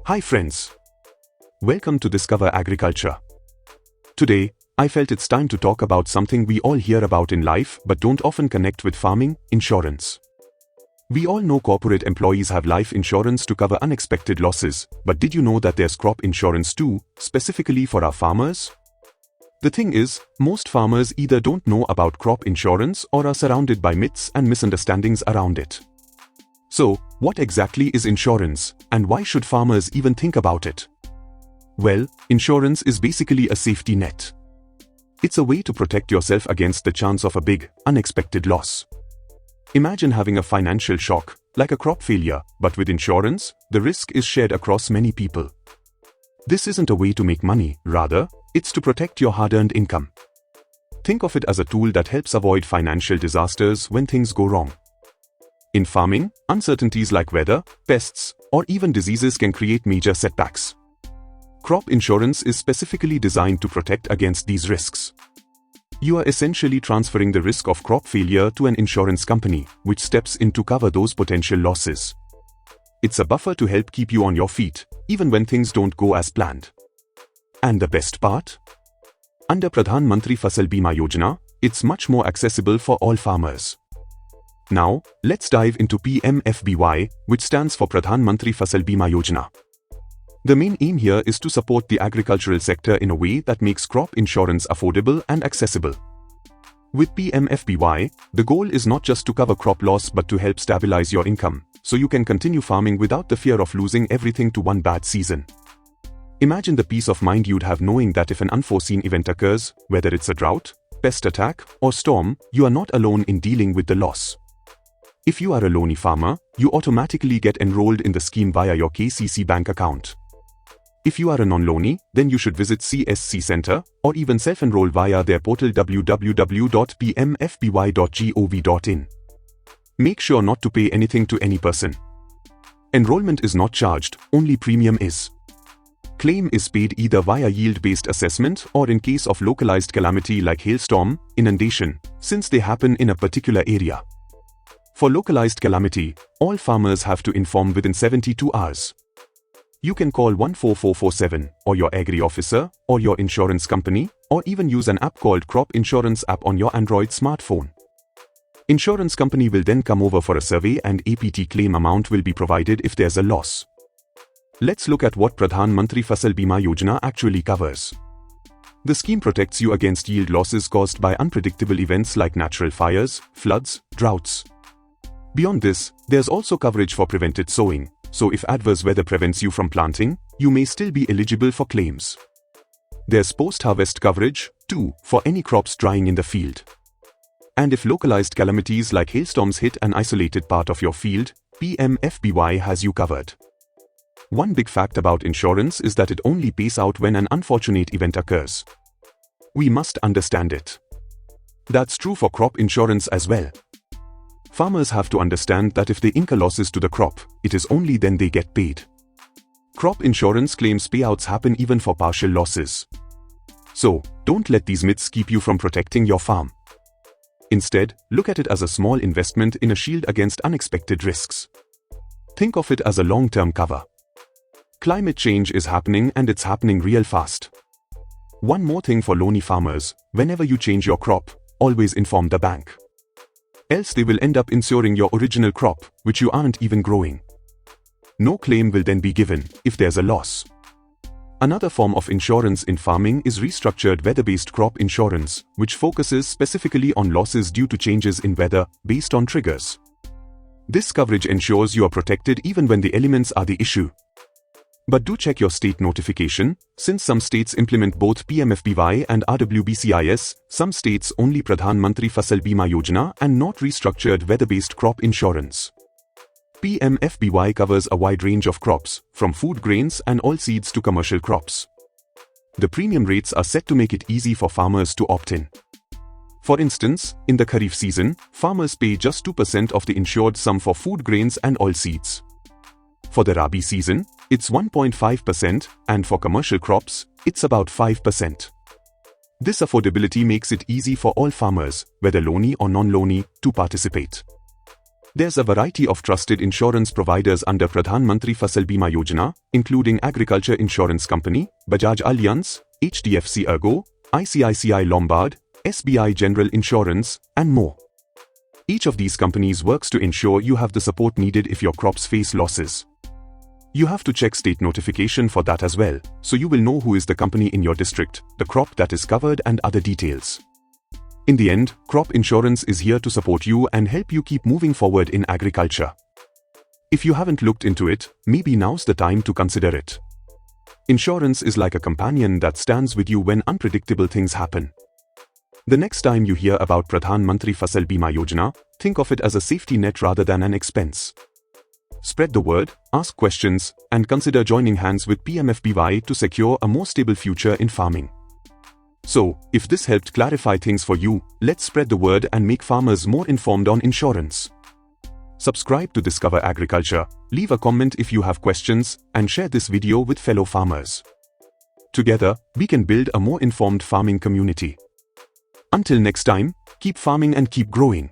Hi friends. Welcome to Discover Agriculture. Today, I felt it's time to talk about something we all hear about in life but don't often connect with farming: insurance. We all know corporate employees have life insurance to cover unexpected losses, but did you know that there's crop insurance too, specifically for our farmers? The thing is, most farmers either don't know about crop insurance or are surrounded by myths and misunderstandings around it. So, what exactly is insurance, and why should farmers even think about it? Well, insurance is basically a safety net. It's a way to protect yourself against the chance of a big, unexpected loss. Imagine having a financial shock, like a crop failure, but with insurance, the risk is shared across many people. This isn't a way to make money, rather, it's to protect your hard-earned income. Think of it as a tool that helps avoid financial disasters when things go wrong. In farming, uncertainties like weather, pests, or even diseases can create major setbacks. Crop insurance is specifically designed to protect against these risks. You are essentially transferring the risk of crop failure to an insurance company, which steps in to cover those potential losses. It's a buffer to help keep you on your feet, even when things don't go as planned. And the best part? Under Pradhan Mantri Fasal Bima Yojana, it's much more accessible for all farmers. Now, let's dive into PMFBY, which stands for Pradhan Mantri Fasal Bima Yojana. The main aim here is to support the agricultural sector in a way that makes crop insurance affordable and accessible. With PMFBY, the goal is not just to cover crop loss but to help stabilize your income, so you can continue farming without the fear of losing everything to one bad season. Imagine the peace of mind you'd have knowing that if an unforeseen event occurs, whether it's a drought, pest attack, or storm, you are not alone in dealing with the loss. If you are a loany farmer, you automatically get enrolled in the scheme via your KCC bank account. If you are a non-loany, then you should visit CSC Center, or even self-enroll via their portal www.pmfby.gov.in. Make sure not to pay anything to any person. Enrollment is not charged, only premium is. Claim is paid either via yield-based assessment or in case of localized calamity like hailstorm, inundation, since they happen in a particular area. For localized calamity, all farmers have to inform within 72 hours. You can call 14447, or your agri officer, or your insurance company, or even use an app called Crop Insurance app on your Android smartphone. Insurance company will then come over for a survey and APT claim amount will be provided if there's a loss. Let's look at what Pradhan Mantri Fasal Bima Yojana actually covers. The scheme protects you against yield losses caused by unpredictable events like natural fires, floods, droughts. Beyond this, there's also coverage for prevented sowing, so if adverse weather prevents you from planting, you may still be eligible for claims. There's post-harvest coverage, too, for any crops drying in the field. And if localized calamities like hailstorms hit an isolated part of your field, PMFBY has you covered. One big fact about insurance is that it only pays out when an unfortunate event occurs. We must understand it. That's true for crop insurance as well. Farmers have to understand that if they incur losses to the crop, it is only then they get paid. Crop insurance claims payouts happen even for partial losses. So, don't let these myths keep you from protecting your farm. Instead, look at it as a small investment in a shield against unexpected risks. Think of it as a long-term cover. Climate change is happening and it's happening real fast. One more thing for loany farmers: whenever you change your crop, always inform the bank. Else they will end up insuring your original crop, which you aren't even growing. No claim will then be given if there's a loss. Another form of insurance in farming is restructured weather-based crop insurance, which focuses specifically on losses due to changes in weather based on triggers. This coverage ensures you are protected even when the elements are the issue. But do check your state notification, since some states implement both PMFBY and RWBCIS, some states only Pradhan Mantri Fasal Bima Yojana and not restructured weather-based crop insurance. PMFBY covers a wide range of crops, from food grains and oilseeds to commercial crops. The premium rates are set to make it easy for farmers to opt in. For instance, in the Kharif season, farmers pay just 2% of the insured sum for food grains and oilseeds. For the Rabi season, it's 1.5%, and for commercial crops, it's about 5%. This affordability makes it easy for all farmers, whether loany or non-loany, to participate. There's a variety of trusted insurance providers under Pradhan Mantri Fasal Bima Yojana, including Agriculture Insurance Company, Bajaj Allianz, HDFC Ergo, ICICI Lombard, SBI General Insurance, and more. Each of these companies works to ensure you have the support needed if your crops face losses. You have to check state notification for that as well, so you will know who is the company in your district, the crop that is covered, and other details. In the end, crop insurance is here to support you and help you keep moving forward in agriculture. If you haven't looked into it, maybe now's the time to consider it. Insurance is like a companion that stands with you when unpredictable things happen. The next time you hear about Pradhan Mantri Fasal Bima Yojana, think of it as a safety net rather than an expense. Spread the word, ask questions, and consider joining hands with PMFBY to secure a more stable future in farming. So, if this helped clarify things for you, let's spread the word and make farmers more informed on insurance. Subscribe to Discover Agriculture, leave a comment if you have questions, and share this video with fellow farmers. Together, we can build a more informed farming community. Until next time, keep farming and keep growing.